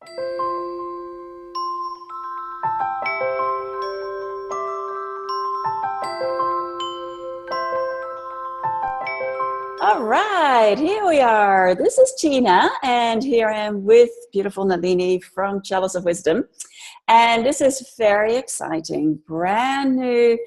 All right, here we are. This is Tina, and here I am with beautiful Nalini from Chalice of Wisdom. And this is very exciting. Brand new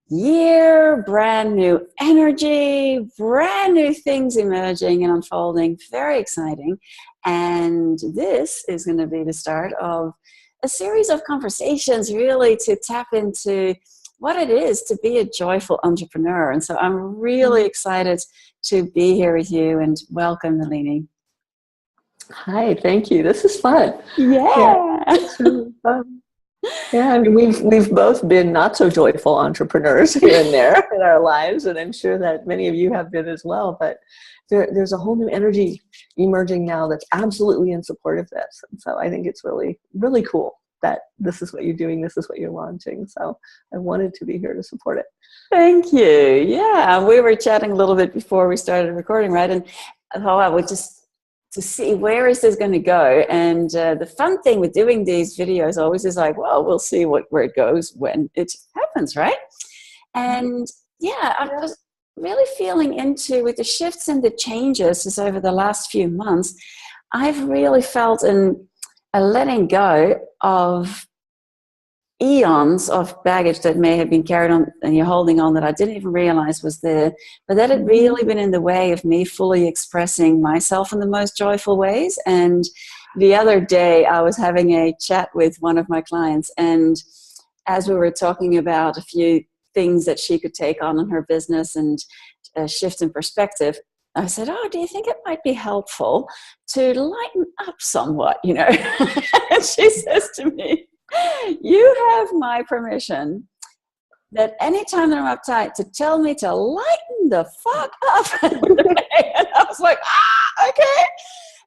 year, brand new energy, brand new things emerging and unfolding. Very exciting. And this is going to be the start of a series of conversations really to tap into what it is to be a joyful entrepreneur. And so I'm really excited to be here with you, and welcome, Nalini. Hi, thank you. This is fun. Yeah. It's really fun. Yeah, I mean, we've both been not so joyful entrepreneurs here and there in our lives, and I'm sure that many of you have been as well. But there's a whole new energy emerging now that's absolutely in support of this, and so I think it's really, really cool that this is what you're doing, this is what you're launching. So I wanted to be here to support it. Thank you. Yeah, we were chatting a little bit before we started recording, right? And I thought I would just to see where is this going to go. And the fun thing with doing these videos always is like, well, we'll see where it goes when it happens, right? And yeah, I was really feeling into with the shifts and the changes just over the last few months. I've really felt a letting go of eons of baggage that may have been carried on and you're holding on that I didn't even realize was there, but that had really been in the way of me fully expressing myself in the most joyful ways. And the other day I was having a chat with one of my clients, and as we were talking about a few things that she could take on in her business and a shift in perspective, I said, oh, do you think it might be helpful to lighten up somewhat, you know? And she says to me, you have my permission that anytime that I'm uptight to tell me to lighten the fuck up. And I was like, okay.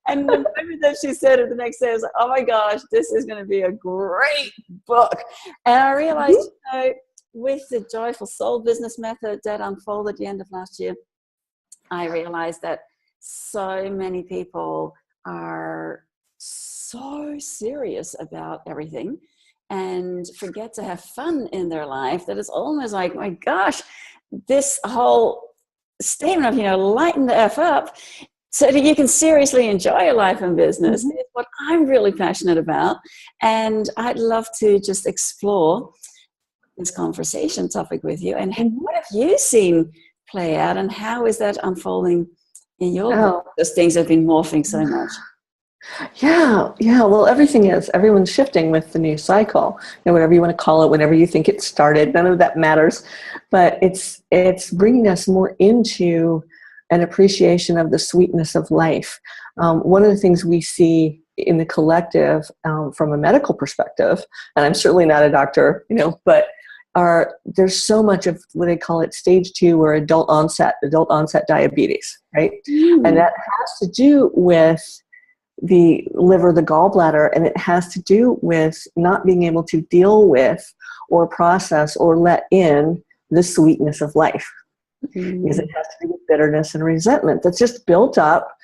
And the moment that she said it the next day, I was like, oh my gosh, this is going to be a great book. And I realized, you know, with the Joyful Soul Business Method that unfolded at the end of last year, I realized that so many people are so serious about everything and forget to have fun in their life that it's almost like, my gosh, this whole statement of, you know, lighten the F up so that you can seriously enjoy your life and business is what I'm really passionate about. And I'd love to just explore this conversation topic with you. And what have you seen play out, and how is that unfolding in your book? Those things have been morphing so much. Yeah. Well, everyone's shifting with the new cycle. You know, whatever you want to call it, whenever you think it started, none of that matters. But it's bringing us more into an appreciation of the sweetness of life. One of the things we see in the collective, from a medical perspective, and I'm certainly not a doctor, you know, but there's so much of what they call it stage 2 or adult onset diabetes, right? And that has to do with the liver, the gallbladder, and it has to do with not being able to deal with or process or let in the sweetness of life. Because it has to do with bitterness and resentment that's just built up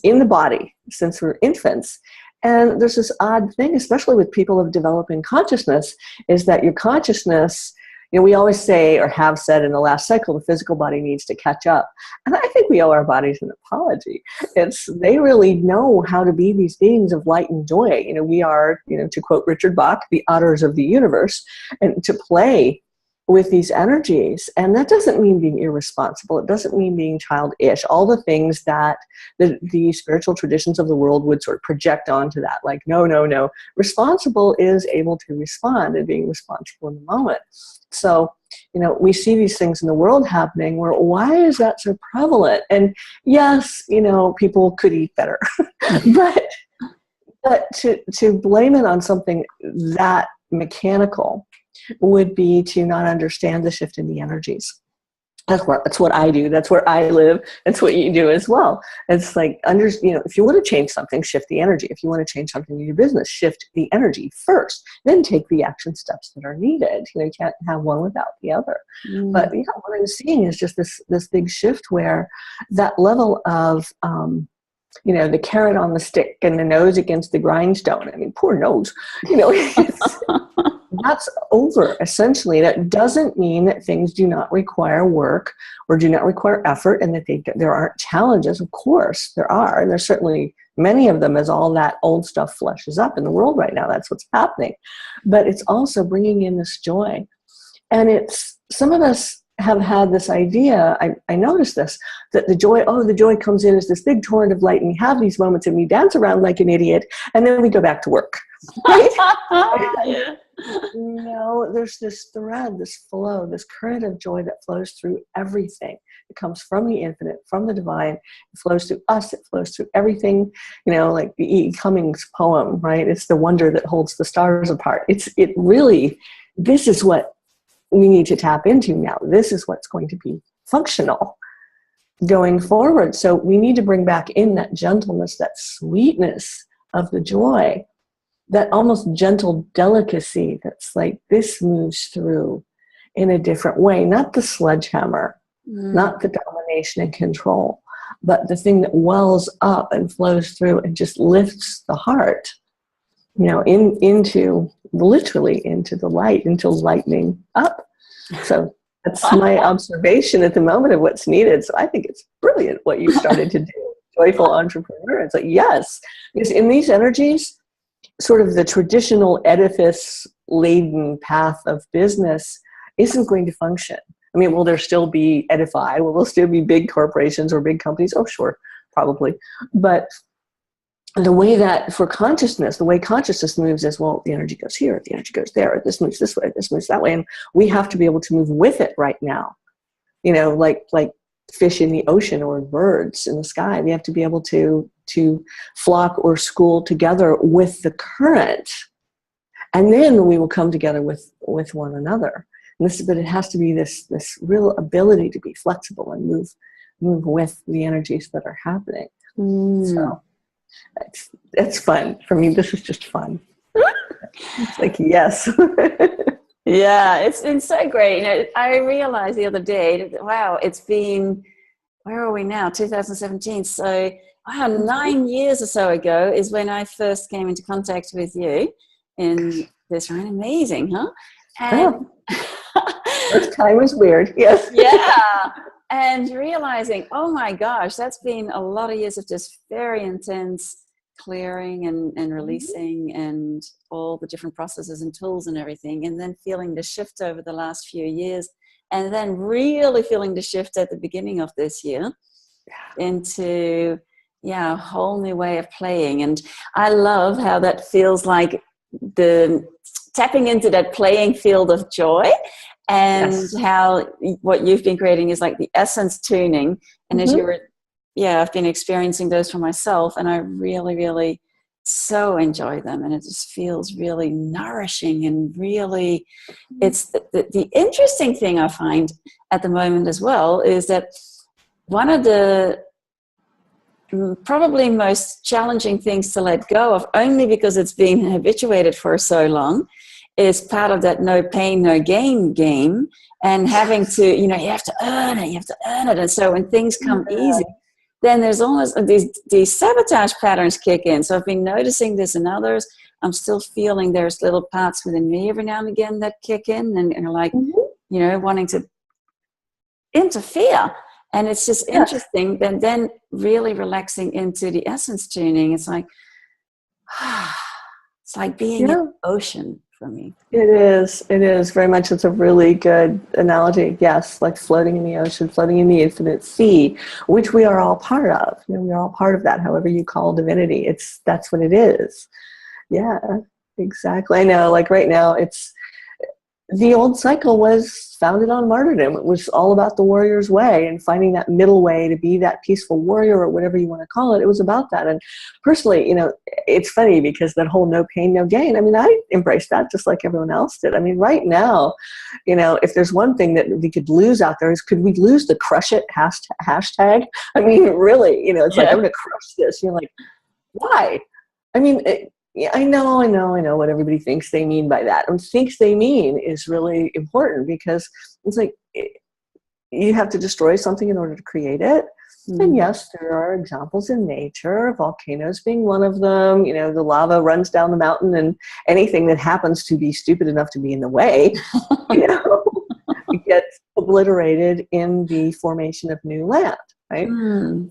in the body since we're infants. And there's this odd thing, especially with people of developing consciousness, is that your consciousness, you know, we always say or have said in the last cycle, the physical body needs to catch up. And I think we owe our bodies an apology. They really know how to be these beings of light and joy. You know, we are, you know, to quote Richard Bach, the otters of the universe, and to play with these energies. And that doesn't mean being irresponsible. It doesn't mean being childish. All the things that the spiritual traditions of the world would sort of project onto that. Like, no. Responsible is able to respond and being responsible in the moment. So, you know, we see these things in the world happening where, why is that so prevalent? And yes, you know, people could eat better, but to blame it on something that mechanical would be to not understand the shift in the energies. That's what I do. That's where I live. That's what you do as well. It's like, if you want to change something, shift the energy. If you want to change something in your business, shift the energy first, then take the action steps that are needed. You know, you can't have one without the other. But yeah, what I'm seeing is just this big shift where that level of the carrot on the stick and the nose against the grindstone. I mean, poor nose. That's over, essentially. That doesn't mean that things do not require work or do not require effort, and that there aren't challenges. Of course, there are, and there's certainly many of them as all that old stuff flushes up in the world right now. That's what's happening. But it's also bringing in this joy. And some of us have had this idea, I noticed this, that the joy comes in as this big torrent of light, and we have these moments and we dance around like an idiot, and then we go back to work. Right? Yeah. No, there's this thread, this flow, this current of joy that flows through everything. It comes from the infinite, from the divine. It flows through us. It flows through everything. Like the E. Cummings poem, right? It's the wonder that holds the stars apart. This is what we need to tap into now. This is what's going to be functional going forward. So we need to bring back in that gentleness, that sweetness of the joy, that almost gentle delicacy that's like, this moves through in a different way, not the sledgehammer, not the domination and control, but the thing that wells up and flows through and just lifts the heart, into literally into the light, into lightening up. So that's my observation at the moment of what's needed. So I think it's brilliant what you started to do, joyful entrepreneur. It's like, yes, because in these energies, sort of the traditional edifice-laden path of business isn't going to function. I mean, will there still be Edify? Will there still be big corporations or big companies? Oh, sure, probably. But the way that for consciousness, the way consciousness moves is, well, the energy goes here, the energy goes there, this moves this way, this moves that way, and we have to be able to move with it right now. Like fish in the ocean or birds in the sky. We have to be able to flock or school together with the current, and then we will come together with one another. But it has to be this real ability to be flexible and move with the energies that are happening. So that's fun for me. This is just fun. It's like, yes. Yeah, it's been so great. I realized the other day, wow, it's been, where are we now? 2017. So, wow, 9 years or so ago is when I first came into contact with you in this, right? Amazing, huh? And first time was weird. Yes. Yeah. And realizing, oh my gosh, that's been a lot of years of just very intense clearing and releasing and all the different processes and tools and everything. And then feeling the shift over the last few years. And then really feeling the shift at the beginning of this year into, a whole new way of playing. And I love how that feels like the tapping into that playing field of joy. And how what you've been creating is like the essence tuning. And as you were, I've been experiencing those for myself, and I really, really so enjoy them. And it just feels really nourishing and really, it's the interesting thing I find at the moment as well is that one of the probably most challenging things to let go of, only because it's been habituated for so long, is part of that no pain, no gain game, and having to, you have to earn it, And so when things come easy, then there's almost these sabotage patterns kick in. So I've been noticing this in others. I'm still feeling there's little parts within me every now and again that kick in and are like, wanting to interfere. And it's just interesting. Then really relaxing into the essence tuning. It's like, it's like being in the ocean. For me. It is very much. It's a really good analogy. Yes, like floating in the ocean, floating in the infinite sea, which we are all part of. We are all part of that. However you call divinity, that's what it is. Yeah, exactly. I know. Like right now, the old cycle was founded on martyrdom. It was all about the warrior's way and finding that middle way to be that peaceful warrior or whatever you want to call it. It was about that. And personally, it's funny because that whole no pain, no gain, I mean, I embraced that just like everyone else did. I mean, right now, if there's one thing that we could lose out there is, could we lose the crush it hashtag? I mean, really, it's like, I'm going to crush this. You're like, why? I mean, I know what everybody thinks they mean by that. And thinks they mean is really important because it's like you have to destroy something in order to create it. And yes, there are examples in nature, volcanoes being one of them. You know, the lava runs down the mountain, and anything that happens to be stupid enough to be in the way, you know, gets obliterated in the formation of new land, right? Mm.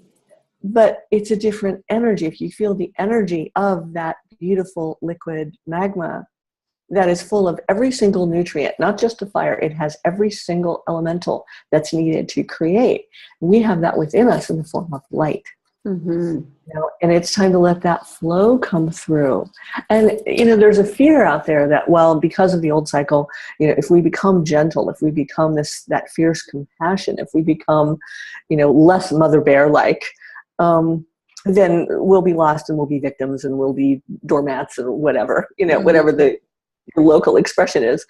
But it's a different energy. If you feel the energy of that beautiful liquid magma that is full of every single nutrient, not just the fire, it has every single elemental that's needed to create. We have that within us in the form of light. Mm-hmm. You know, and it's time to let that flow come through. And, you know, there's a fear out there that, well, because of the old cycle, you know, if we become gentle, if we become that fierce compassion, if we become, you know, less mother bear-like, then we'll be lost and we'll be victims and we'll be doormats and whatever, you know, whatever the local expression is.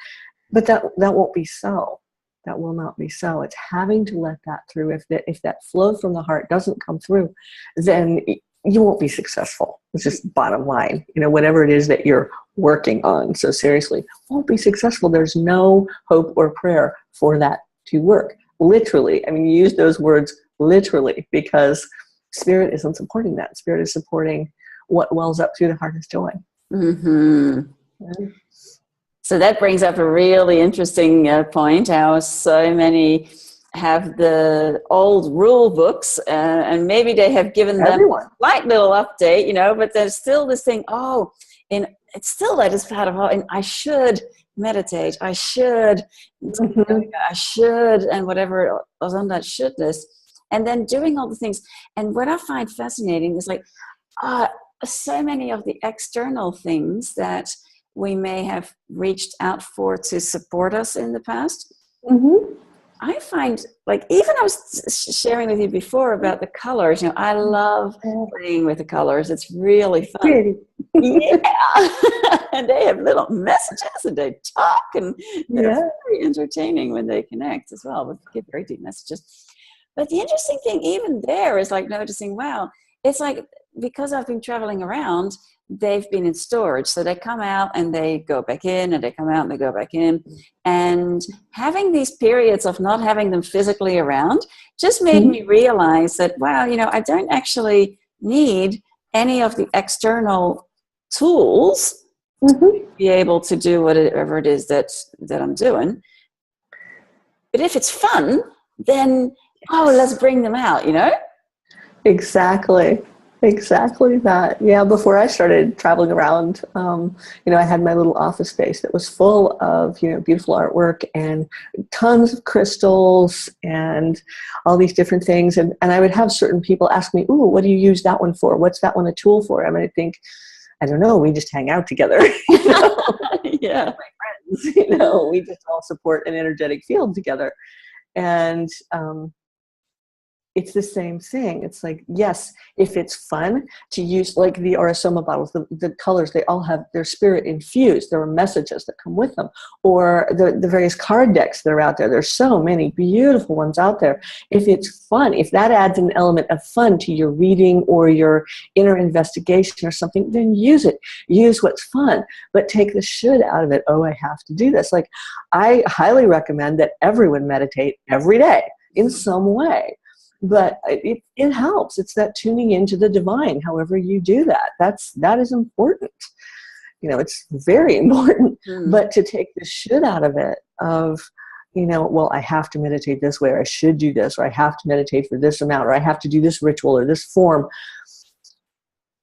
But that won't be so. That will not be so. It's having to let that through. If that flow from the heart doesn't come through, then you won't be successful. It's just bottom line. You know, whatever it is that you're working on so seriously won't be successful. There's no hope or prayer for that to work. Literally, I mean, you use those words literally, because Spirit isn't supporting that. Spirit is supporting what wells up through the heart as joy. Mm-hmm. Yeah. So that brings up a really interesting point, how so many have the old rule books and maybe they have given them a slight little update, you know, but there's still this thing, it's still that is part of, and I should meditate, I should, I should, and whatever was on that should list. And then doing all the things. And what I find fascinating is like, so many of the external things that we may have reached out for to support us in the past. Mm-hmm. I find, like, even I was sharing with you before about the colors, you know, I love playing with the colors. It's really fun. Yeah. And they have little messages and they talk, and they're very entertaining when they connect as well, but give very deep messages. But the interesting thing even there is like noticing, wow, it's like, because I've been traveling around, they've been in storage. So they come out and they go back in, and they come out and they go back in. And having these periods of not having them physically around just made me realize that, wow, you know, I don't actually need any of the external tools to be able to do whatever it is that I'm doing. But if it's fun, then, let's bring them out, you know? Exactly that. Yeah, before I started traveling around, you know, I had my little office space that was full of, you know, beautiful artwork and tons of crystals and all these different things. And I would have certain people ask me, ooh, what do you use that one for? What's that one a tool for? I mean, I think, I don't know, we just hang out together. You know? Yeah. My friends, you know, we just all support an energetic field together. And it's the same thing. It's like, yes, if it's fun to use, like the Aurasoma bottles, the colors, they all have their spirit infused. There are messages that come with them. Or the various card decks that are out there. There's so many beautiful ones out there. If it's fun, if that adds an element of fun to your reading or your inner investigation or something, then use it. Use what's fun, but take the should out of it. Oh, I have to do this. Like, I highly recommend that everyone meditate every day in some way. But it helps. It's that tuning into the divine, however you do that. That is important. You know, it's very important. But to take the shit out of it, of, you know, well, I have to meditate this way, or I should do this, or I have to meditate for this amount, or I have to do this ritual or this form.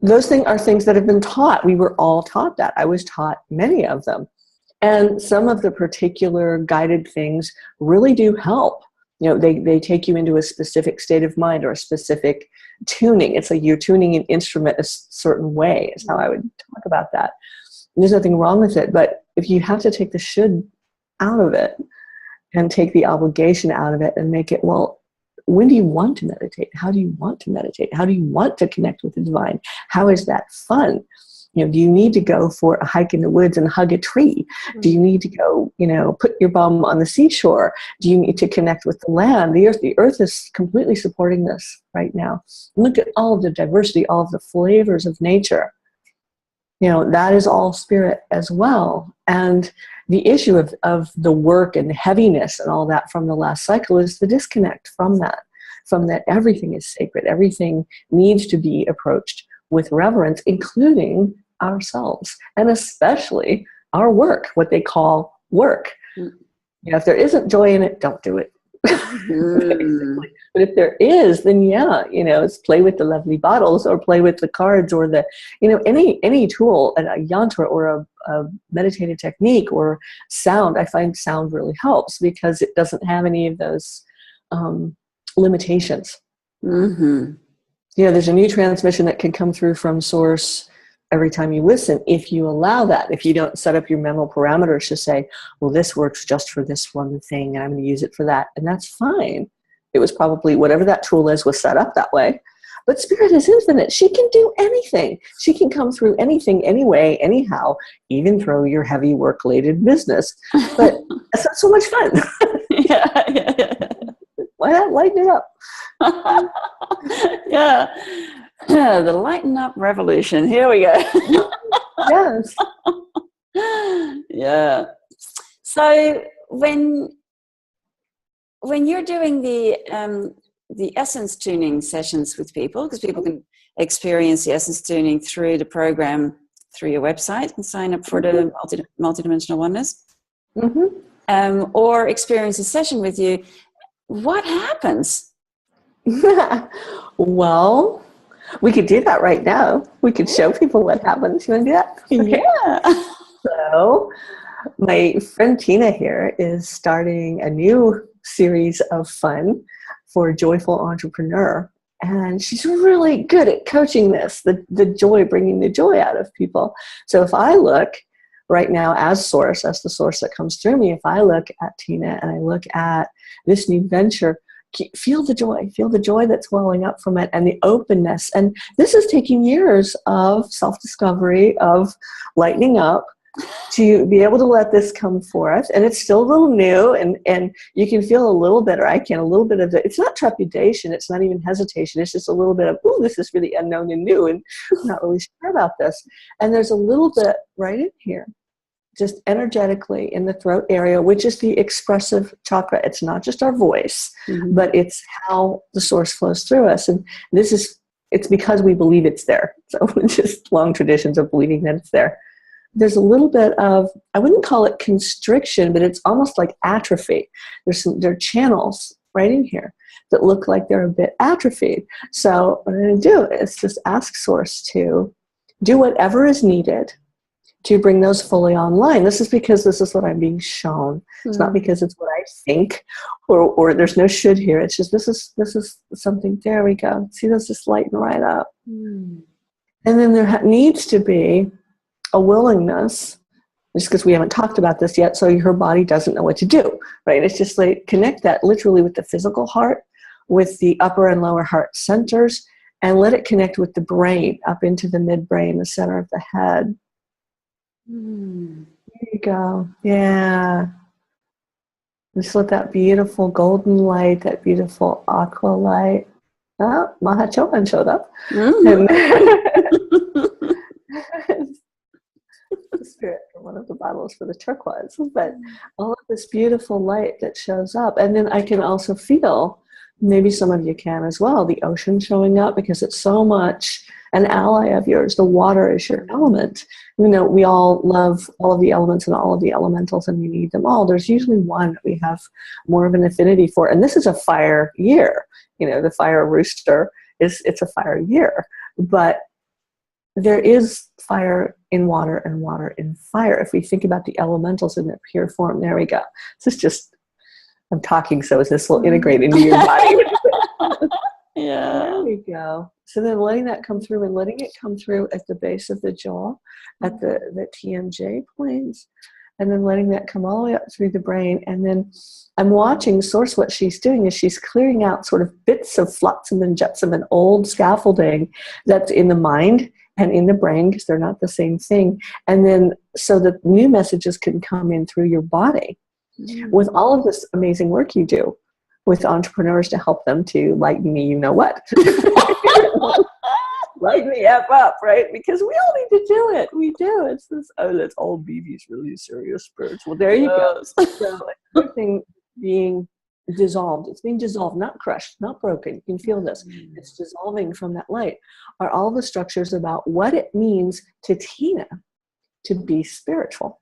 Those things are things that have been taught. We were all taught that. I was taught many of them. And some of the particular guided things really do help. You know, they take you into a specific state of mind or a specific tuning. It's like you're tuning an instrument a certain way, is how I would talk about that. And there's nothing wrong with it, but if you have to take the should out of it and take the obligation out of it and make it, well, when do you want to meditate? How do you want to meditate? How do you want to connect with the divine? How is that fun? You know, do you need to go for a hike in the woods and hug a tree? Do you need to go, you know, put your bum on the seashore? Do you need to connect with the land, the earth? The earth is completely supporting this right now. Look at all of the diversity, all of the flavors of nature. You know, that is all spirit as well. And the issue of the work and the heaviness and all that from the last cycle is the disconnect from that, from that everything is sacred. Everything needs to be approached with reverence, including ourselves, and especially our work, what they call work. If there isn't joy in it, don't do it. Basically. But if there is, then it's play with the lovely bottles, or play with the cards, or the, any tool, a yantra or a meditative technique or sound. I find sound really helps because it doesn't have any of those limitations. There's a new transmission that can come through from source every time you listen, if you allow that. If you don't set up your mental parameters to say, well, this works just for this one thing, and I'm going to use it for that, and that's fine. It was probably whatever that tool is was set up that way. But Spirit is infinite. She can do anything. She can come through anything, anyway, anyhow, even through your heavy work-related business. But it's not so much fun. Yeah. Why not lighten it up? The lighten up revolution. Here we go. Yes. Yeah. So when you're doing the essence tuning sessions with people, because people can experience the essence tuning through the program, through your website, and sign up for the multidimensional oneness, or experience a session with you, what happens? Well, we could do that right now. We could show people what happens. You want to do that? Okay. Yeah. So my friend Tina here is starting a new series of fun for Joyful Entrepreneur. And she's really good at coaching this, the joy, bringing the joy out of people. So if I look right now as source, as the source that comes through me, if I look at Tina and I look at this new venture, feel the joy that's welling up from it, and the openness. And this is taking years of self-discovery, of lightening up, to be able to let this come forth. And it's still a little new, and you can feel a little bit, or I can, a little bit of it. It's not trepidation, it's not even hesitation, it's just a little bit of, oh, this is really unknown and new, and I'm not really sure about this. And there's a little bit right in here, just energetically in the throat area, which is the expressive chakra. It's not just our voice, but it's how the source flows through us. And it's because we believe it's there. So just long traditions of believing that it's there. There's a little bit of, I wouldn't call it constriction, but it's almost like atrophy. There are channels right in here that look like they're a bit atrophied. So what I'm going to do is just ask Source to do whatever is needed to bring those fully online. This is because this is what I'm being shown. It's not because it's what I think, or there's no should here. It's just this is something. There we go. See, this just lighten right up. And then there needs to be a willingness, just because we haven't talked about this yet, so her body doesn't know what to do, right? It's just like connect that literally with the physical heart, with the upper and lower heart centers, and let it connect with the brain up into the midbrain, the center of the head. There you go. Yeah. Just let that beautiful golden light, that beautiful aqua light. Oh, Mahachohan showed up. The spirit from one of the bottles for the turquoise. But all of this beautiful light that shows up. And then I can also feel, maybe some of you can as well, the ocean showing up, because it's so much an ally of yours. The water is your element. You know, we all love all of the elements and all of the elementals, and we need them all. There's usually one that we have more of an affinity for. And this is a fire year. You know, the fire rooster it's a fire year. But there is fire in water and water in fire. If we think about the elementals in their pure form, there we go. This is just, I'm talking, so this will integrate into your body. Yeah. There we go. So then letting that come through, and letting it come through at the base of the jaw, at the TMJ planes, and then letting that come all the way up through the brain. And then I'm watching Source. What she's doing is she's clearing out sort of bits of flotsam and jetsam and old scaffolding that's in the mind and in the brain, because they're not the same thing. And then so that new messages can come in through your body with all of this amazing work you do with entrepreneurs to help them to lighten me, you know what? Lighten the F up, right? Because we all need to do it. We do. It's this, oh, let's all be these really serious spirits. Well, there you go. So everything being dissolved. It's being dissolved, not crushed, not broken. You can feel this. It's dissolving from that light. Are all the structures about what it means to Tina to be spiritual.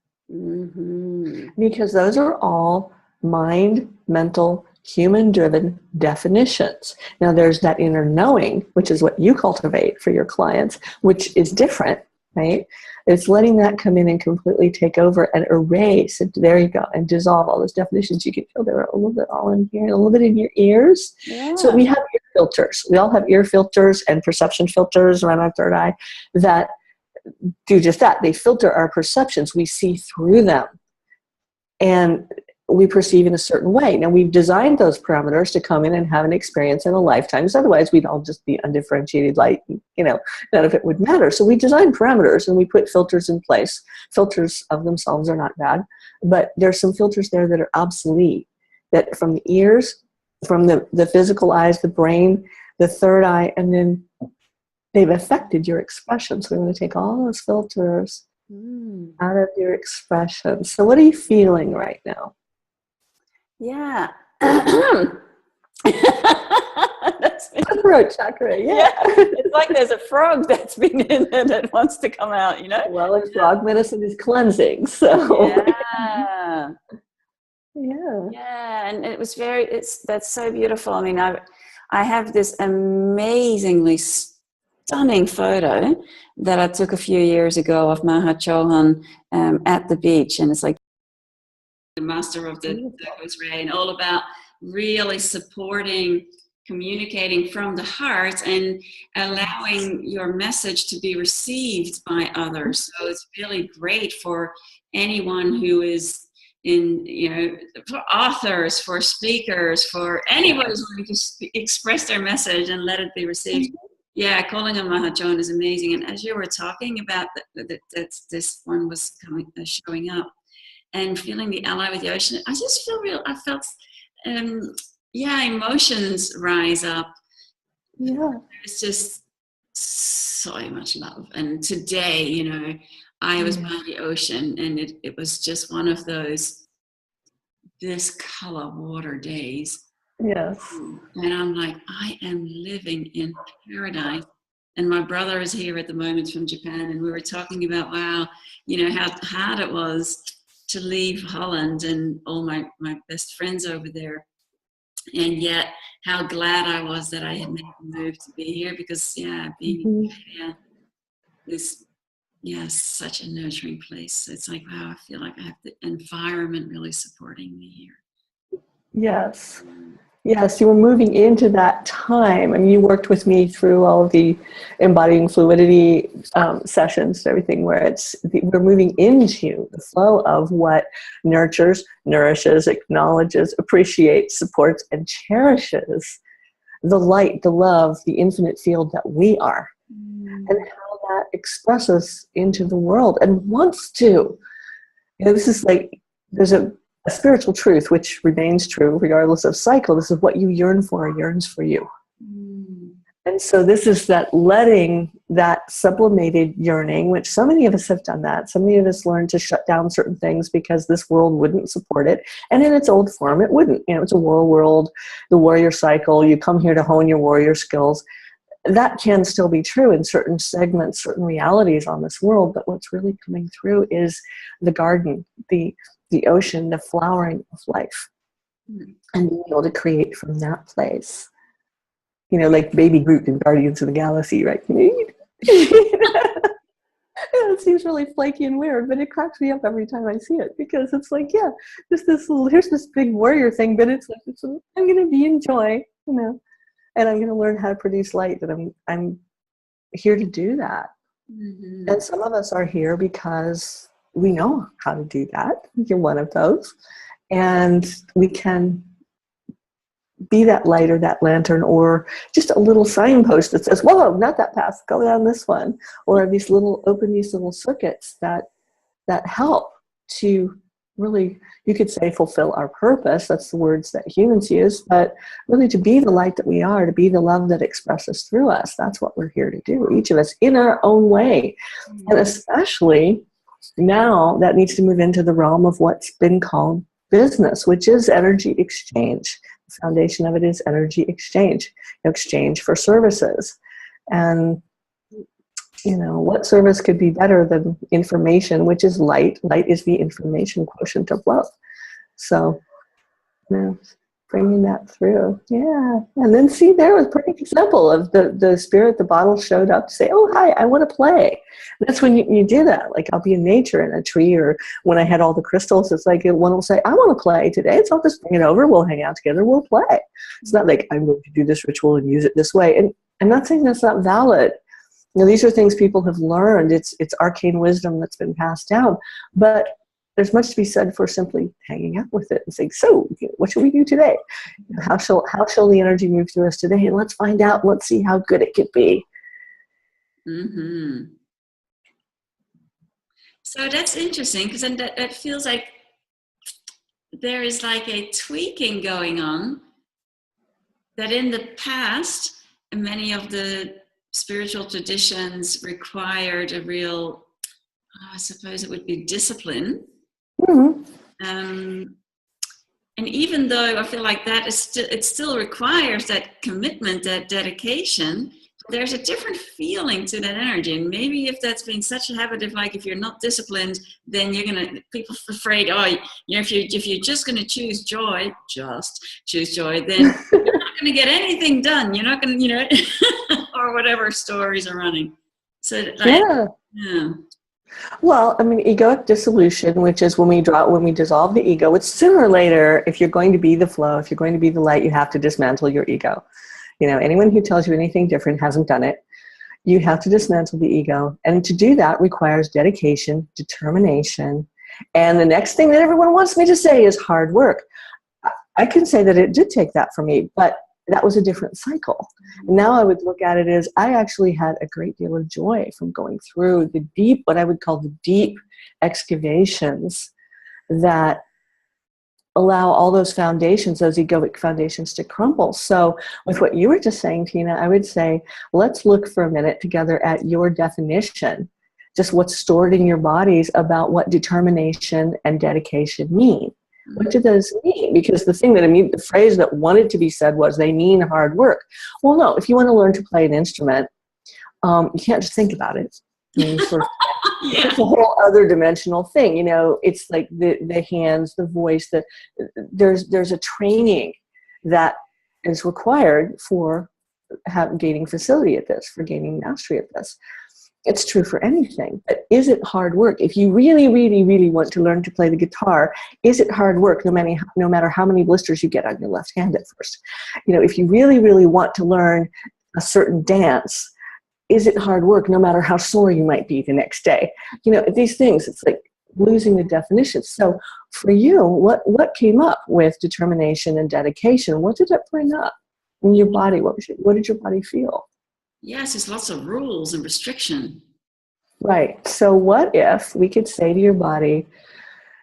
Because those are all mind, mental, human-driven definitions. Now there's that inner knowing, which is what you cultivate for your clients, which is different, right? It's letting that come in and completely take over and erase, and there you go, and dissolve all those definitions. You can feel they're a little bit all in here, a little bit in your ears. Yeah. So we have ear filters. We all have ear filters and perception filters around our third eye that do just that. They filter our perceptions. We see through them. And we perceive in a certain way. Now, we've designed those parameters to come in and have an experience in a lifetime. So otherwise, we'd all just be undifferentiated light. None of it would matter. So we design parameters and we put filters in place. Filters of themselves are not bad, but there's some filters there that are obsolete, that from the ears, from the physical eyes, the brain, the third eye, and then they've affected your expression. So we want to take all those filters out of your expression. So what are you feeling right now? Yeah. Throat chakra, yeah. It's like there's a frog that's been in there that wants to come out, Well, and frog medicine is cleansing, so. Yeah. Yeah. Yeah, and it was that's so beautiful. I mean, I have this amazingly stunning photo that I took a few years ago of Maha Chohan at the beach, and it's like the master of the Ego's Ray, and all about really supporting, communicating from the heart and allowing your message to be received by others. So it's really great for anyone who is for authors, for speakers, for anyone who's wanting to express their message and let it be received. Yeah, calling on Maha Chohan is amazing. And as you were talking about that this one was showing up, and feeling the ally with the ocean, I just I felt, emotions rise up. Yeah. There's just so much love. And today, I was by the ocean, and it was just one of those, this color water days. Yes. And I'm like, I am living in paradise. And my brother is here at the moment from Japan, and we were talking about, wow, how hard it was to leave Holland and all my best friends over there. And yet how glad I was that I had made the move to be here, because being is such a nurturing place. It's like, wow, I feel like I have the environment really supporting me here. Yes. Yes, you were moving into that time. I mean, you worked with me through all of the embodying fluidity sessions, everything where we're moving into the flow of what nurtures, nourishes, acknowledges, appreciates, supports, and cherishes the light, the love, the infinite field that we are, and how that expresses into the world and wants to. This is like, there's a spiritual truth which remains true regardless of cycle. This is what you yearn for, yearns for you. And so this is that letting that sublimated yearning, which so many of us have done that. So many of us learned to shut down certain things because this world wouldn't support it. And in its old form, it wouldn't. It's a war world, the warrior cycle. You come here to hone your warrior skills. That can still be true in certain segments, certain realities on this world. But what's really coming through is the garden, the ocean, the flowering of life, and being able to create from that place. Like Baby Groot in Guardians of the Galaxy, right? It seems really flaky and weird, but it cracks me up every time I see it, because it's like, just this little, here's this big warrior thing, but it's like, I'm going to be in joy, and I'm going to learn how to produce light, that I'm here to do that. And some of us are here because we know how to do that. You're one of those. And we can be that light or that lantern, or just a little signpost that says, whoa, not that path, go down this one. Or open these little circuits that help to really, you could say, fulfill our purpose. That's the words that humans use, but really to be the light that we are, to be the love that expresses through us. That's what we're here to do, each of us in our own way. And especially now that needs to move into the realm of what's been called business, which is energy exchange. foundation of it is energy exchange, exchange for services. And, what service could be better than information, which is light? Light is the information quotient of love. So, bringing that through. Yeah. And then see, there was a perfect example of the spirit, the bottle showed up to say, oh, hi, I want to play. That's when you do that. Like, I'll be in nature in a tree, or when I had all the crystals, it's like one will say, I want to play today. So I'll just bring it over. We'll hang out together. We'll play. It's not like I'm going to do this ritual and use it this way. And I'm not saying that's not valid. These are things people have learned. It's arcane wisdom that's been passed down. But there's much to be said for simply hanging out with it and saying, so what should we do today? How shall the energy move through us today? And let's find out. Let's see how good it could be. Mm-hmm. So that's interesting, because then that feels like there is like a tweaking going on, that in the past, many of the spiritual traditions required a real, I suppose it would be discipline. Mm-hmm. And even though I feel like that is it still requires that commitment, that dedication, there's a different feeling to that energy. And maybe if that's been such a habit of, like, if you're not disciplined, then people are afraid, if you're just going to choose joy, then you're not going to get anything done. You're not going to, or whatever stories are running. So yeah. Well, egoic dissolution, which is when we dissolve the ego. It's sooner or later, if you're going to be the flow, if you're going to be the light, you have to dismantle your ego. Anyone who tells you anything different hasn't done it. You have to dismantle the ego. And to do that requires dedication, determination. And the next thing that everyone wants me to say is hard work. I can say that it did take that for me, but that was a different cycle. And now I would look at it as I actually had a great deal of joy from going through the deep, what I would call the deep excavations that allow all those foundations, those egoic foundations, to crumble. So with what you were just saying, Tina, I would say, let's look for a minute together at your definition, just what's stored in your bodies about what determination and dedication mean. What do those mean? Because the phrase that wanted to be said was, they mean hard work. Well, no, if you want to learn to play an instrument, you can't just think about it. It's a whole other dimensional thing. It's like the hands, the voice, there's a training that is required for gaining facility at this, for gaining mastery at this. It's true for anything, but is it hard work? If you really, really, really want to learn to play the guitar, is it hard work no matter how many blisters you get on your left hand at first? If you really, really want to learn a certain dance, is it hard work no matter how sore you might be the next day? These things, it's like losing the definition. So for you, what came up with determination and dedication? What did it bring up in your body? What did your body feel? Yes, there's lots of rules and restriction. Right. So what if we could say to your body,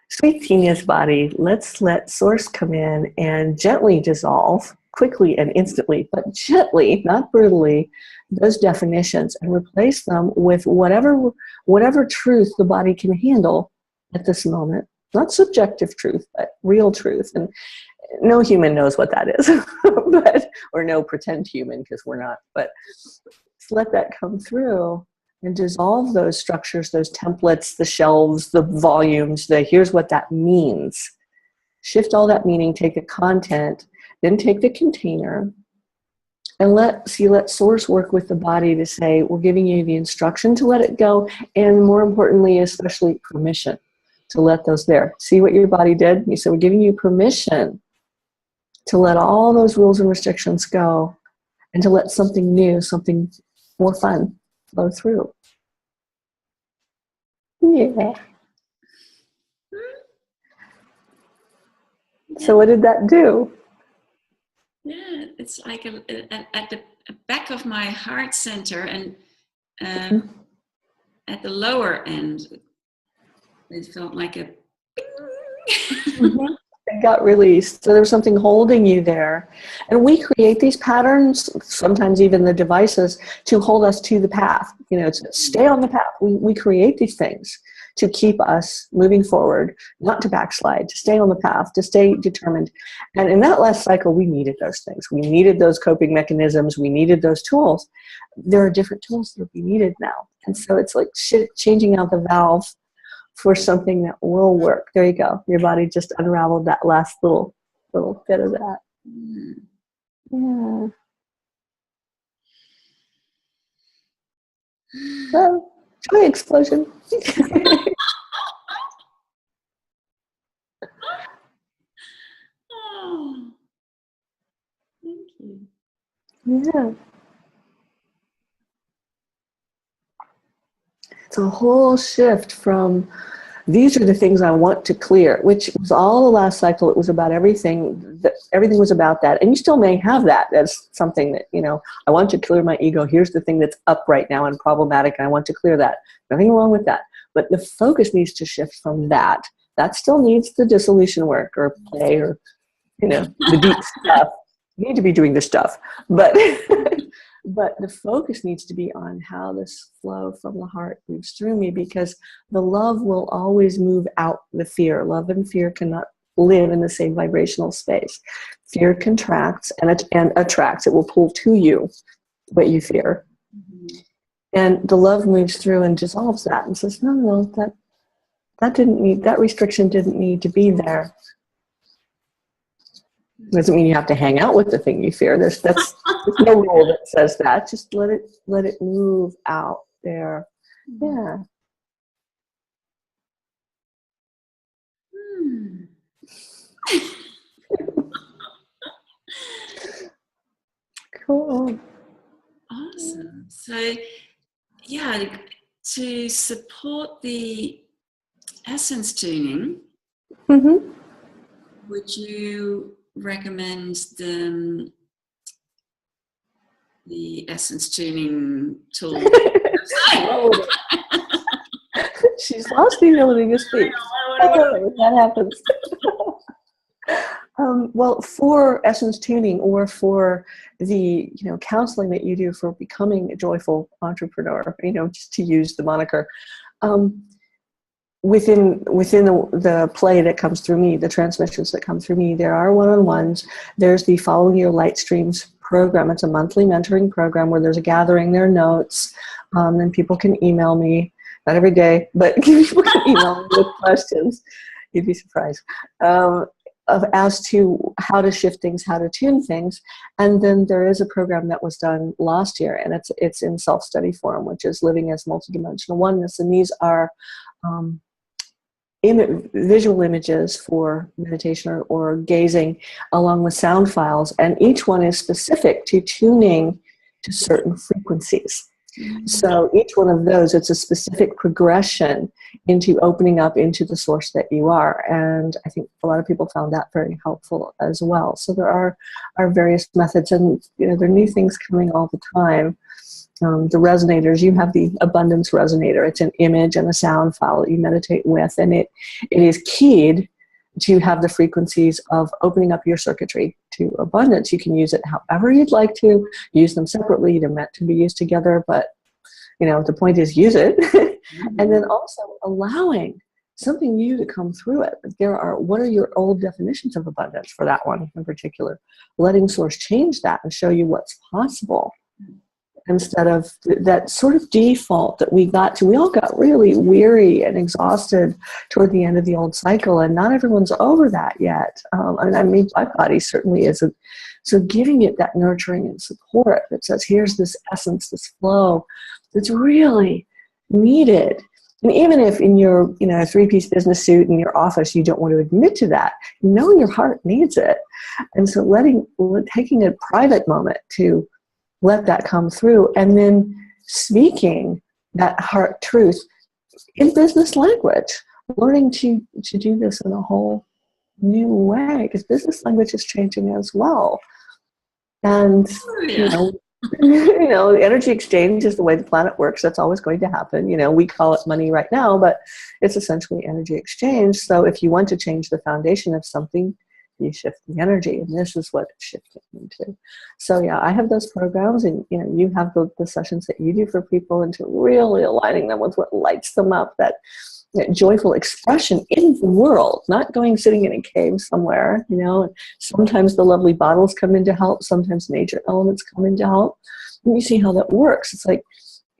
sweet Tina's body, let's let Source come in and gently dissolve, quickly and instantly, but gently, not brutally, those definitions, and replace them with whatever truth the body can handle at this moment. Not subjective truth, but real truth. And no human knows what that is, or no pretend human, because we're not. But let that come through and dissolve those structures, those templates, the shelves, the volumes, here's what that means. Shift all that meaning, take the content, then take the container, and let Source work with the body to say, we're giving you the instruction to let it go, and more importantly, especially permission to let those there. See what your body did? You said, we're giving you permission to let all those rules and restrictions go, and to let something new, something more fun flow through. Yeah. So what did that do? Yeah, it's like at the back of my heart center, and at the lower end, it felt like a It got released. So there was something holding you there. And we create these patterns, sometimes even the devices, to hold us to the path. To stay on the path. We create these things. to keep us moving forward, not to backslide, to stay on the path, to stay determined. And in that last cycle, we needed those things. We needed those coping mechanisms. We needed those tools. There are different tools that we needed now. And so it's like changing out the valve for something that will work. There you go. Your body just unraveled that last little bit of that. Yeah. So, joy explosion. Oh, thank you. Yeah. It's a whole shift from these are the things I want to clear, which was all the last cycle. It was about everything. Everything was about that. And you still may have that as something that, I want to clear my ego. Here's the thing that's up right now and problematic, and I want to clear that. Nothing wrong with that. But the focus needs to shift from that. That still needs the dissolution work or play or, the deep stuff. You need to be doing this stuff. But but the focus needs to be on how this flow from the heart moves through me, because the love will always move out the fear. Love and fear cannot live in the same vibrational space. Fear contracts and attracts. It will pull to you what you fear. Mm-hmm. And the love moves through and dissolves that and says, no, that restriction didn't need to be there. Doesn't mean you have to hang out with the thing you fear. There's no rule that says that. Just let it move out there. Yeah. Cool. Awesome. So, yeah, to support the essence tuning, mm-hmm. would you recommend the essence tuning tool? She's lost the ability to speak. That happens. Well, for essence tuning or for the counseling that you do for becoming a joyful entrepreneur, just to use the moniker, within the play that comes through me, the transmissions that come through me, there are one-on-ones. There's the Following Your Light Streams program. It's a monthly mentoring program where there's a gathering, there are notes, and people can email me, not every day, but people can email me with questions. You'd be surprised. As to how to shift things, how to tune things. And then there is a program that was done last year, and it's in self-study form, which is Living as Multidimensional Oneness. And these are visual images for meditation or gazing, along with sound files, and each one is specific to tuning to certain frequencies. Mm-hmm. So each one of those, it's a specific progression into opening up into the source that you are, and I think a lot of people found that very helpful as well. So there are various methods, and there are new things coming all the time. The resonators, you have the abundance resonator. It's an image and a sound file that you meditate with, and it is keyed to have the frequencies of opening up your circuitry to abundance. You can use it however you'd like to, use them separately. They're meant to be used together, but the point is use it. Mm-hmm. And then also allowing something new to come through it. What are your old definitions of abundance for that one in particular? Letting source change that and show you what's possible. Instead of that sort of default that we all got really weary and exhausted toward the end of the old cycle, and not everyone's over that yet. And I mean, my body certainly isn't. So giving it that nurturing and support that says, here's this essence, this flow that's really needed. And even if in your three-piece business suit in your office, you don't want to admit to that, your heart needs it. And so taking a private moment to let that come through, and then speaking that heart truth in business language, learning to do this in a whole new way, because business language is changing as well. And the energy exchange is the way the planet works. That's always going to happen. We call it money right now, but it's essentially energy exchange. So if you want to change the foundation of something, you shift the energy, and this is what it's shifting into. So yeah, I have those programs, and you have the sessions that you do for people, into really aligning them with what lights them up, that that joyful expression in the world, not going sitting in a cave somewhere, you know. Sometimes the lovely bottles come in to help, sometimes nature elements come in to help. And you see how that works. It's like,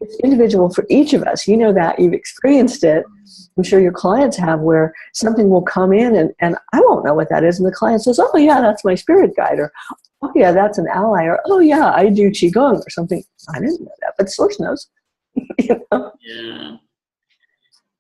it's individual for each of us. You know that, you've experienced it. I'm sure your clients have, where something will come in and I won't know what that is. And the client says, oh yeah, that's my spirit guide, or oh yeah, that's an ally, or oh yeah, I do Qigong or something. I didn't know that, but Source knows. You know? Yeah.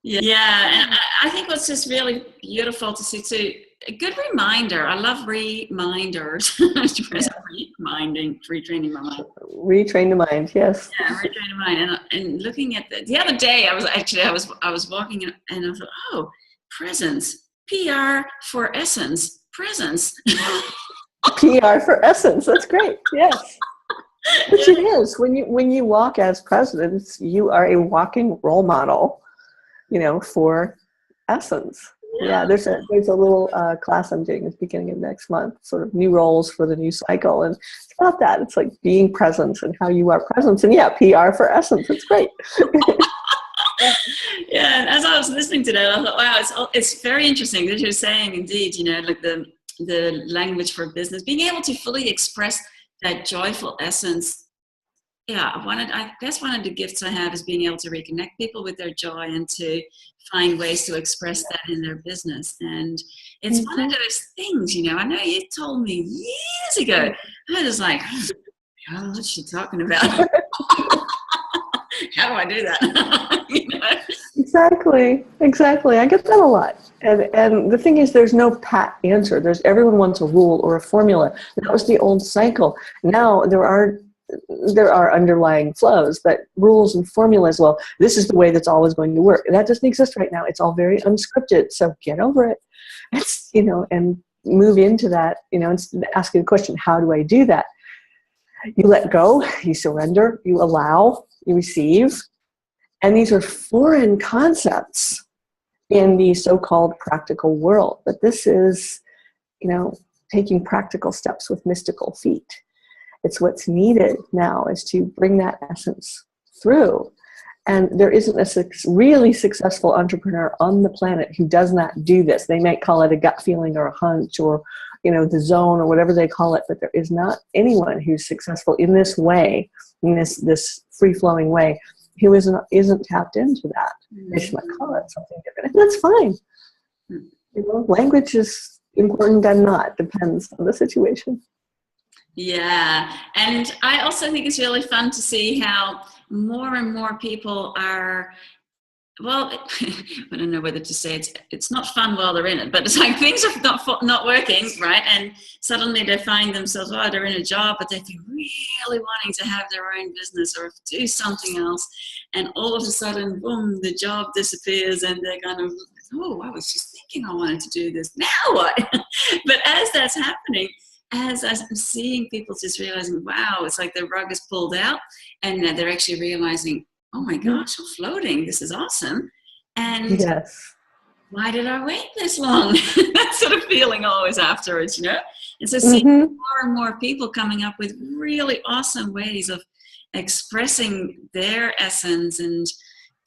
Yeah, and I think what's just really beautiful to see too, a good reminder. I love reminders. Reminding, retraining my mind. Retrain the mind, yes. Yeah, retraining the mind. And looking at the other day, I was walking and I thought, oh, presence, PR for essence, presence. PR for essence. That's great. Yes. Which it is. When you walk as presence, you are a walking role model, you know, for essence. Yeah, there's a little class I'm doing at the beginning of next month, sort of new roles for the new cycle, and it's about that. It's like being present and how you are present, and yeah, PR for essence. It's great. Yeah, and as I was listening to that, I thought, wow, it's very interesting that you're saying, indeed, you know, like the language for business, being able to fully express that joyful essence. Yeah, I guess one of the gifts I have is being able to reconnect people with their joy and to find ways to express that in their business. And it's one of those things, you know, I know you told me years ago. I was like, oh, what's she talking about? How do I do that? You know? Exactly. I get that a lot. And the thing is, there's no pat answer. Everyone wants a rule or a formula. That was the old cycle. Now there are underlying flows, but rules and formulas, well, this is the way that's always going to work. And that doesn't exist right now. It's all very unscripted. So get over it. It's, you know, and move into that, you know, instead of asking the question, how do I do that? You let go, you surrender, you allow, you receive. And these are foreign concepts in the so-called practical world. But this is, you know, taking practical steps with mystical feet. It's what's needed now, is to bring that essence through. And there isn't a really successful entrepreneur on the planet who does not do this. They might call it a gut feeling or a hunch or, you know, the zone or whatever they call it, but there is not anyone who's successful in this way, in this free-flowing way, who isn't tapped into that. They just might call it something different. And that's fine. You know, language is important and not, depends on the situation. Yeah, and I also think it's really fun to see how more and more people are, well, I don't know whether to say it's not fun while they're in it, but it's like things are not working, right? And suddenly they find themselves, oh, they're in a job, but they've been really wanting to have their own business or do something else. And all of a sudden, boom, the job disappears and they're kind of, oh, I was just thinking I wanted to do this. Now what? But as that's happening, as I'm seeing people just realizing, wow, it's like the rug is pulled out and they're actually realizing, oh my gosh, I'm floating. This is awesome. And yes, why did I wait this long? That sort of feeling always afterwards, you know? And so seeing more and more people coming up with really awesome ways of expressing their essence and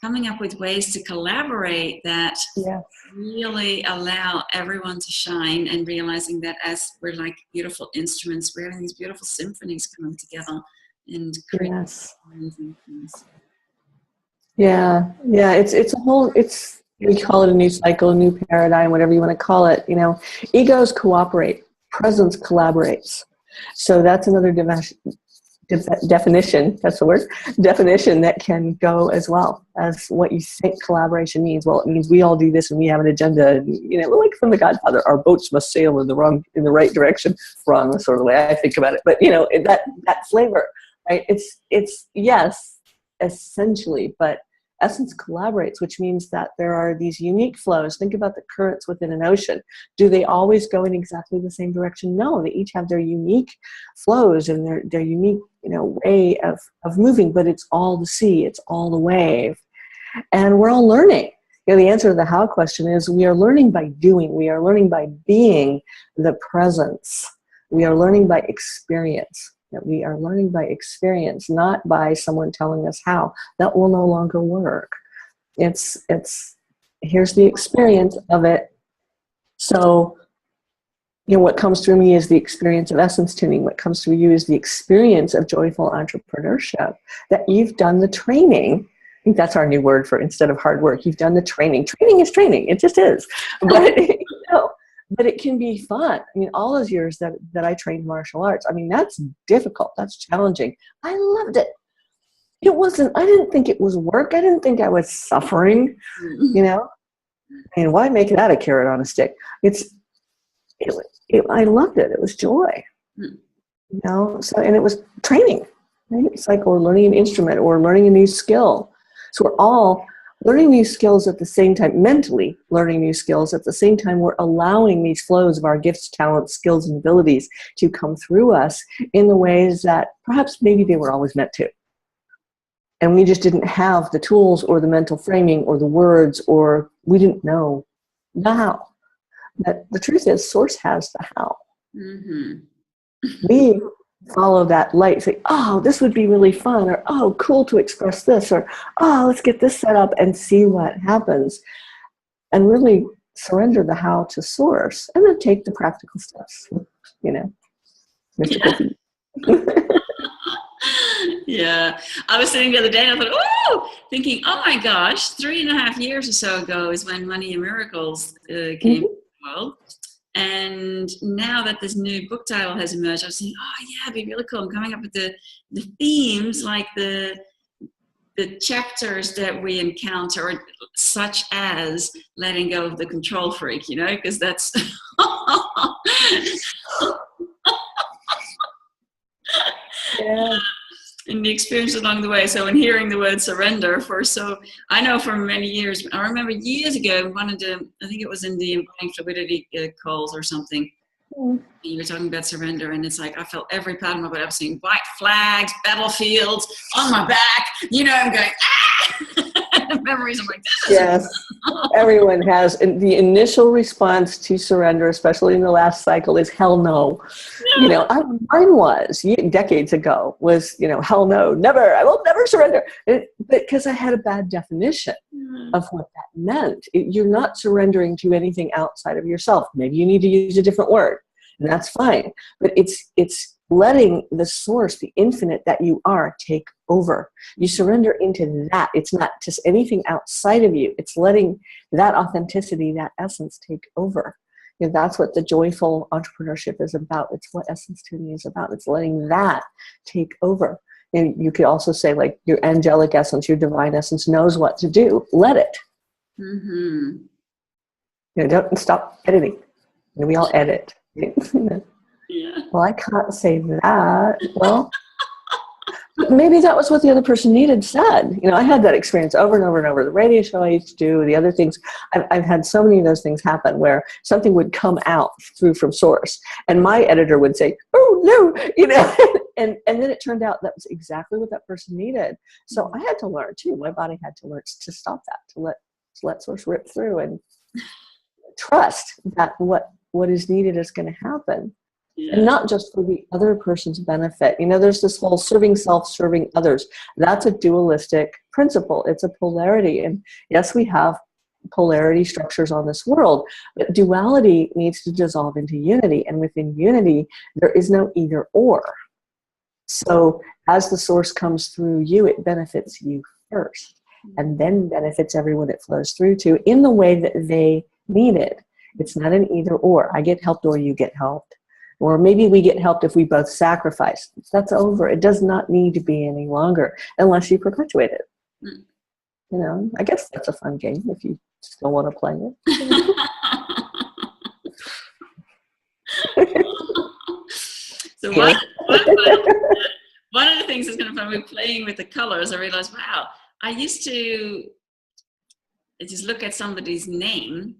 coming up with ways to collaborate that really allow everyone to shine, and realizing that as we're like beautiful instruments, we're having these beautiful symphonies coming together and creating amazing things. Yeah, it's a whole, we call it a new cycle, a new paradigm, whatever you want to call it. You know, egos cooperate, presence collaborates. So that's another definition, that's the word, definition that can go as well as what you think collaboration means. Well, it means we all do this and we have an agenda, and, you know, like from The Godfather, our boats must sail in the right direction. Wrong, that's sort of the way I think about it. But, you know, that flavor, right? It's yes, essentially, but essence collaborates, which means that there are these unique flows. Think about the currents within an ocean. Do they always go in exactly the same direction? No, they each have their unique flows and their unique, you know, way of moving, but it's all the sea, it's all the wave. And we're all learning. You know, the answer to the how question is we are learning by doing. We are learning by being the presence. We are learning by experience. That we are learning by experience, not by someone telling us how. That will no longer work. It's Here's the experience of it. So, what comes through me is the experience of essence tuning. What comes through you is the experience of joyful entrepreneurship. That you've done the training. I think that's our new word for, instead of hard work, you've done the training. Training is training. It just is. But, but it can be fun. I mean, all those years that I trained martial arts, I mean, that's difficult. That's challenging. I loved it. It wasn't, I didn't think it was work. I didn't think I was suffering, I mean, why make that a carrot on a stick? I loved it. It was joy, so, and it was training, right? It's like we're learning an instrument or learning a new skill. So we're all learning new skills at the same time, mentally learning new skills at the same time. We're allowing these flows of our gifts, talents, skills, and abilities to come through us in the ways that perhaps maybe they were always meant to. And we just didn't have the tools or the mental framing or the words, or we didn't know the how. But the truth is, Source has the how. We follow that light, say, oh, this would be really fun, or oh, cool to express this, or oh, let's get this set up and see what happens. And really surrender the how to Source, and then take the practical steps, Mr. Cookie. Yeah, I was sitting the other day and I thought, thinking, oh my gosh, 3.5 years or so ago is when Money and Miracles came to the world. And now that this new book title has emerged, I was thinking, oh yeah, it'd be really cool. I'm coming up with the themes, like the chapters that we encounter, such as letting go of the control freak, because that's yeah. And the experience along the way. So when hearing the word surrender I know for many years, I remember years ago, I think it was in the Embodying Fluidity calls or something, you were talking about surrender, and it's like I felt every part of my body. I was seeing white flags, battlefields on my back, I'm going, memories. I'm like, this is yes. Everyone has. And the initial response to surrender, especially in the last cycle, is hell no. Mine was decades ago was, hell no, never, I will never surrender. But because I had a bad definition of what that meant. You're not surrendering to anything outside of yourself. Maybe you need to use a different word, and that's fine. But it's letting the Source, the infinite that you are, take over. You surrender into that. It's not just anything outside of you. It's letting that authenticity, that essence, take over. That's what the joyful entrepreneurship is about. It's what essence tuning is about. It's letting that take over. And you could also say, like, your angelic essence, your divine essence knows what to do. Let it. Don't stop editing. We all edit. Yeah. Well, I can't say that. Well, maybe that was what the other person needed said. I had that experience over and over and over. The radio show I used to do, the other things. I've had so many of those things happen where something would come out from Source, and my editor would say, "Oh no," and then it turned out that was exactly what that person needed. So I had to learn too. My body had to learn to stop that, to let Source rip through and trust that what is needed is going to happen. Yeah. And not just for the other person's benefit. There's this whole serving self, serving others. That's a dualistic principle. It's a polarity. And yes, we have polarity structures on this world, but duality needs to dissolve into unity. And within unity, there is no either or. So as the Source comes through you, it benefits you first, and then benefits everyone it flows through to in the way that they need it. It's not an either or. I get helped or you get helped. Or maybe we get helped if we both sacrifice. That's over. It does not need to be any longer unless you perpetuate it. I guess that's a fun game if you still want to play it. So one of the things that's kind of fun with playing with the colors, I realized, wow, I used to just look at somebody's name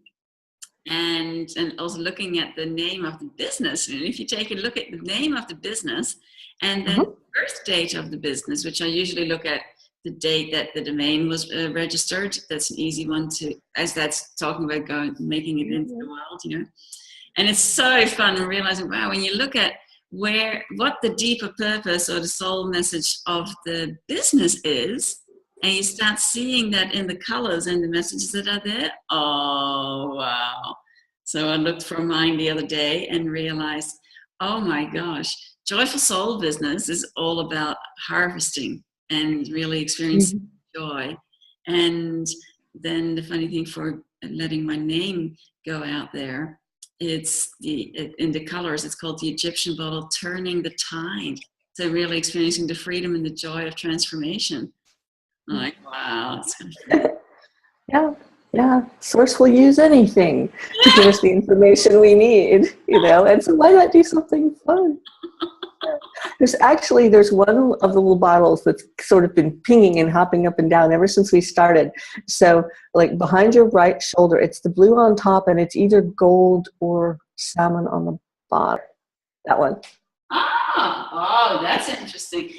and also looking at the name of the business. And if you take a look at the name of the business and then the birth date of the business, which I usually look at the date that the domain was registered. That's an easy one as that's talking about making it into the world, And it's so fun realizing, wow, when you look at what the deeper purpose or the soul message of the business is, and you start seeing that in the colors and the messages that are there. Oh, wow. So I looked for mine the other day and realized, oh my gosh, Joyful Soul Business is all about harvesting and really experiencing joy. And then the funny thing for letting my name go out there, it's in the colors, it's called the Egyptian bottle, turning the tide. So really experiencing the freedom and the joy of transformation. I'm like, wow, it's kind of Yeah, yeah. Source will use anything to give us the information we need, you know, and so why not do something fun? There's one of the little bottles that's sort of been pinging and hopping up and down ever since we started. So like behind your right shoulder, it's the blue on top and it's either gold or salmon on the bottom. That one. Oh, that's interesting.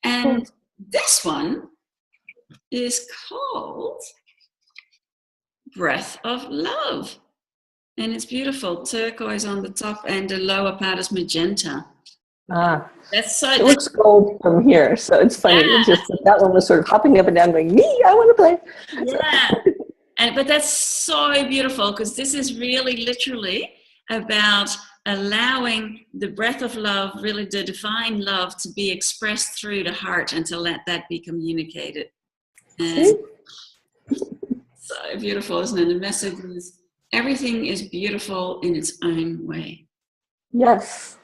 And this one is called Breath of Love. And it's beautiful. Turquoise on the top and the lower part is magenta. That's so. It looks gold from here, so it's funny. Yeah. It's just that one was sort of hopping up and down, going, "Me, I want to play." Yeah, but that's so beautiful because this is really literally about allowing the breath of love, really the divine love, to be expressed through the heart and to let that be communicated. And so beautiful, isn't it? The message is everything is beautiful in its own way. Yes.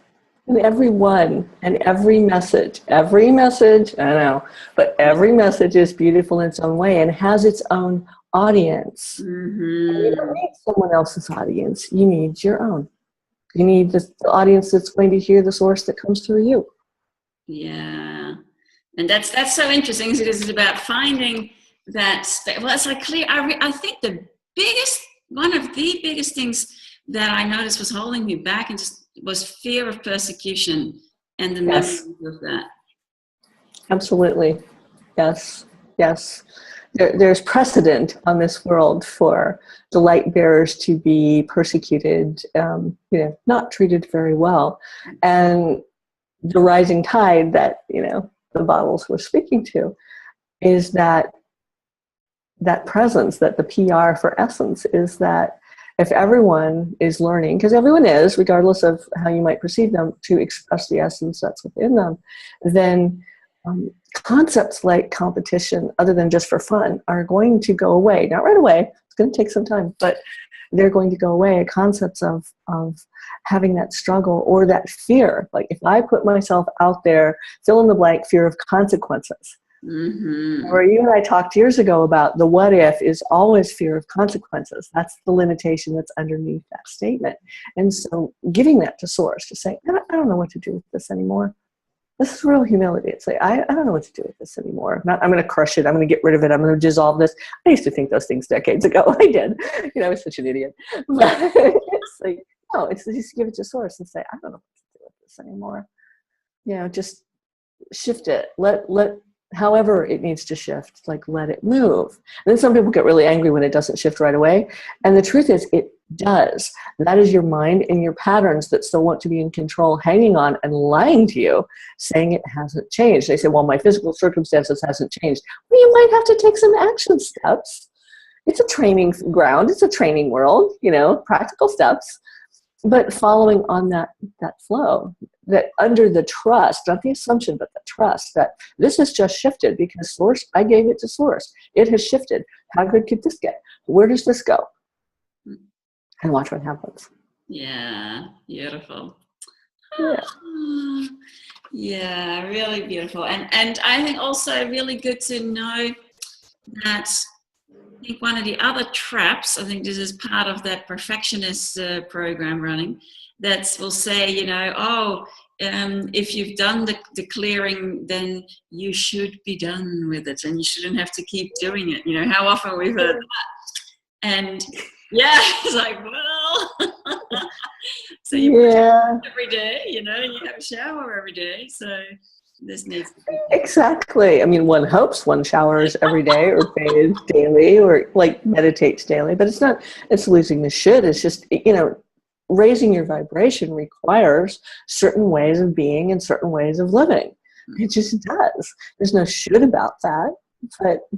And everyone and every message, I know, but every message is beautiful in its own way and has its own audience. You don't need someone else's audience. You need your own. You need the audience that's going to hear the source that comes through you. Yeah. And that's so interesting. It is about finding that, well, it's like clear. I think one of the biggest things that I noticed was holding me back and just was fear of persecution and the memories of that. Absolutely. Yes. There's precedent on this world for the light bearers to be persecuted, not treated very well. And the rising tide that, the bottles were speaking to is that presence, that the PR for essence is that if everyone is learning, because everyone is, regardless of how you might perceive them, to express the essence that's within them, then concepts like competition, other than just for fun, are going to go away. Not right away, it's going to take some time, but they're going to go away. Concepts of having that struggle or that fear, like if I put myself out there, fill in the blank, fear of consequences. Where you and I talked years ago about the what if is always fear of consequences. That's the limitation that's underneath that statement. And so giving that to source, to say, I don't know what to do with this anymore. This is real humility. It's like, I don't know what to do with this anymore. I'm going to crush it. I'm going to get rid of it. I'm going to dissolve this. I used to think those things decades ago. I did. I was such an idiot. But it's like, no, it's just give it to source and say, I don't know what to do with this anymore. Just shift it. Let however it needs to shift, like let it move. And then some people get really angry when it doesn't shift right away. And the truth is it does. That is your mind and your patterns that still want to be in control, hanging on and lying to you, saying it hasn't changed. They say, well, my physical circumstances hasn't changed. Well, you might have to take some action steps. It's a training ground. It's a training world, practical steps. But following on that flow, that under the trust, not the assumption, but the trust that this has just shifted because source, I gave it to source. It has shifted. How good could this get? Where does this go? And watch what happens. Yeah, beautiful. Yeah. Yeah, really beautiful. And I think also really good to know that I think one of the other traps, I think this is part of that perfectionist program running, that will say, if you've done the clearing, then you should be done with it and you shouldn't have to keep doing it. How often we've heard that. And yeah, it's like, well, so you brush every day, you have a shower every day. So this needs to be exactly. I mean, one hopes one showers every day or bathes daily or like meditates daily, but it's losing the should. It's just, raising your vibration requires certain ways of being and certain ways of living. It just does. There's no should about that.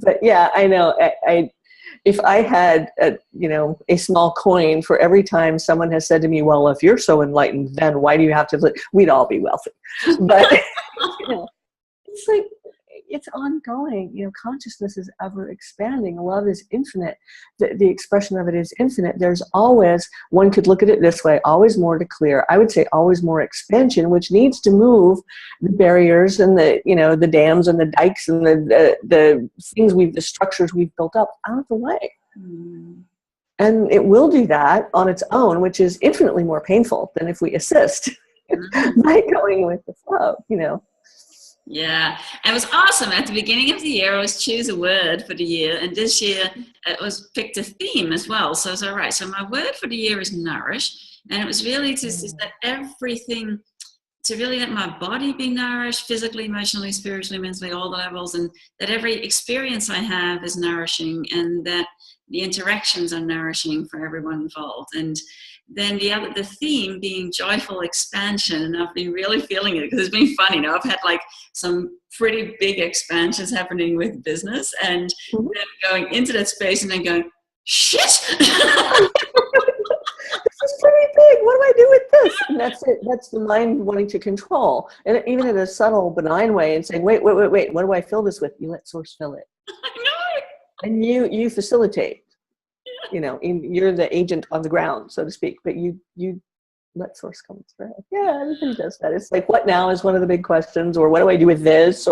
but yeah, I know. If I had a small coin for every time someone has said to me, well, if you're so enlightened, then why do you have to live? We'd all be wealthy. But it's like, it's ongoing. Consciousness is ever expanding. Love is infinite. The expression of it is infinite. There's always, one could look at it this way, always more to clear. I would say always more expansion, which needs to move the barriers and the dams and the dikes and the things the structures we've built up out of the way. And it will do that on its own, which is infinitely more painful than if we assist by going with the flow, Yeah, it was awesome. At the beginning of the year, I was choose a word for the year, and this year it was picked a theme as well. So it's all right. So my word for the year is nourish, and it was really to that everything, to really let my body be nourished, physically, emotionally, spiritually, mentally, all the levels, and that every experience I have is nourishing, and that the interactions are nourishing for everyone involved. And then the theme being joyful expansion, and I've been really feeling it because it's been fun. I've had like some pretty big expansions happening with business, and then going into that space and then going, shit. This is pretty big. What do I do with this? And that's it. That's the mind wanting to control, and even in a subtle, benign way, and saying, wait. What do I fill this with? You let source fill it. I know. And you facilitate. You're the agent on the ground, so to speak, but you let source come through. Yeah, everybody does that. It's like, what now is one of the big questions, or what do I do with this?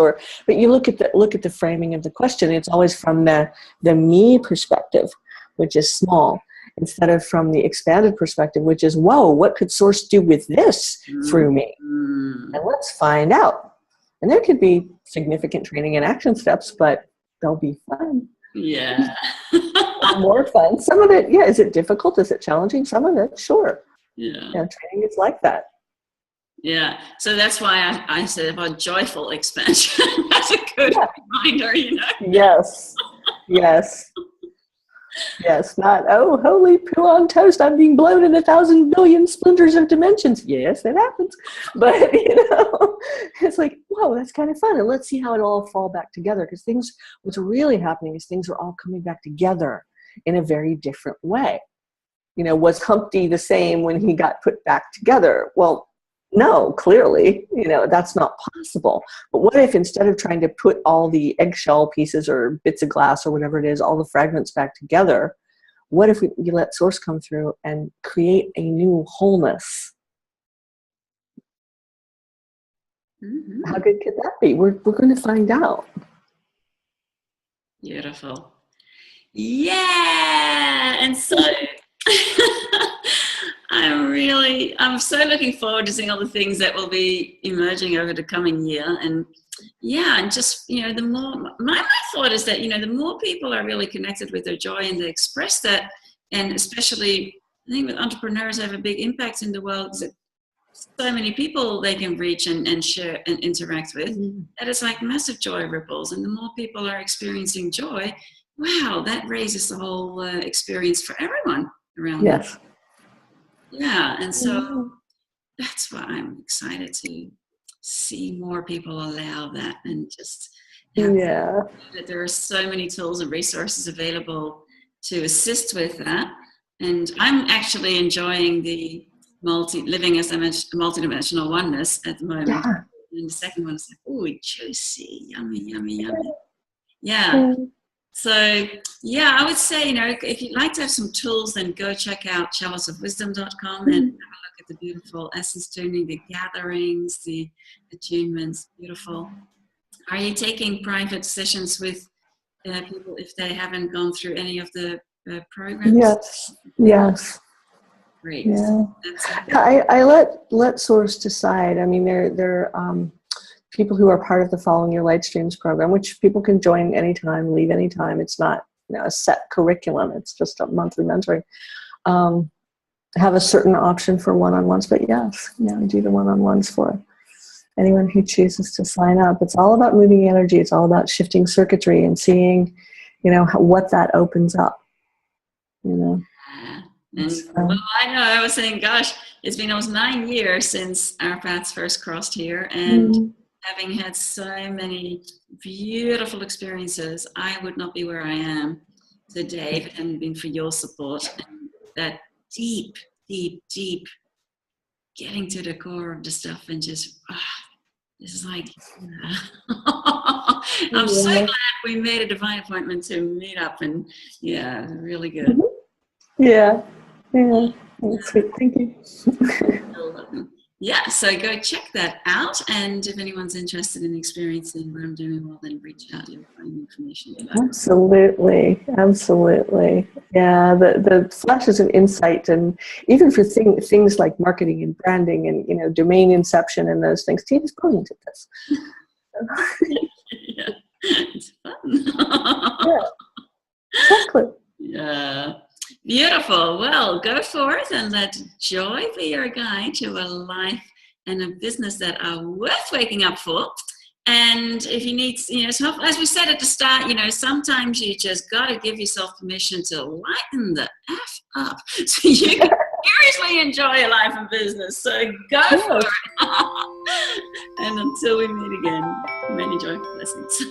But you look at the framing of the question. It's always from the me perspective, which is small, instead of from the expanded perspective, which is, whoa, what could source do with this through me? And let's find out. And there could be significant training and action steps, but they'll be fun. Yeah. More fun. Some of it, is it difficult? Is it challenging? Some of it, sure. Yeah. Training is like that. Yeah. So that's why I said about joyful expansion. That's a good reminder, Yes. Yes, not, oh, holy poo on toast, I'm being blown in 1,000 billion splinters of dimensions. Yes, it happens. But, it's like, whoa, that's kind of fun. And let's see how it all fall back together. Because what's really happening is things are all coming back together in a very different way. Was Humpty the same when he got put back together? Well, no, clearly, that's not possible. But what if instead of trying to put all the eggshell pieces or bits of glass or whatever it is, all the fragments back together, what if you let source come through and create a new wholeness? How good could that be? We're going to find out. Beautiful. Yeah. And so I'm so looking forward to seeing all the things that will be emerging over the coming year. And and just, the more, my thought is that, the more people are really connected with their joy and they express that, and especially, I think with entrepreneurs have a big impact in the world, that so many people they can reach and share and interact with, that it's like massive joy ripples. And the more people are experiencing joy, wow, that raises the whole experience for everyone around them. Yeah, and so that's why I'm excited to see more people allow that, and just that there are so many tools and resources available to assist with that. And I'm actually enjoying the living as a multidimensional oneness at the moment. Yeah. And the second one is like, ooh, juicy, yummy. Yeah. So, I would say, if you'd like to have some tools, then go check out chaliceofwisdom.com and have a look at the beautiful essence tuning, the gatherings, the attunements, beautiful. Are you taking private sessions with people if they haven't gone through any of the programs? Yes. Great. Yeah. I let source decide. I mean, they're people who are part of the Following Your Light Streams program, which people can join anytime, leave anytime. It's not a set curriculum. It's just a monthly mentoring. Have a certain option for one-on-ones, but yes, I do the one-on-ones for anyone who chooses to sign up. It's all about moving energy. It's all about shifting circuitry and seeing, what that opens up. Well, I know. I was saying, gosh, it's been almost 9 years since our paths first crossed here, and having had so many beautiful experiences, I would not be where I am today if it hadn't been for your support and that deep, deep, deep getting to the core of the stuff and just, this is like, I'm so glad we made a divine appointment to meet up, and yeah, really good. Yeah. That's sweet. Thank you. Yeah, so go check that out, and if anyone's interested in experiencing what I'm doing, well, then reach out. You'll find information below. Absolutely. Yeah, the flashes of insight, and even for things like marketing and branding and domain inception and those things. Tina's brilliant at this. Yeah, it's fun. Yeah, exactly. Yeah. Beautiful. Well, go forth and let joy be your guide to a life and a business that are worth waking up for. And if you need, so as we said at the start, sometimes you just got to give yourself permission to lighten the F up so you can seriously enjoy your life and business. So go for it. And until we meet again, many joyful blessings.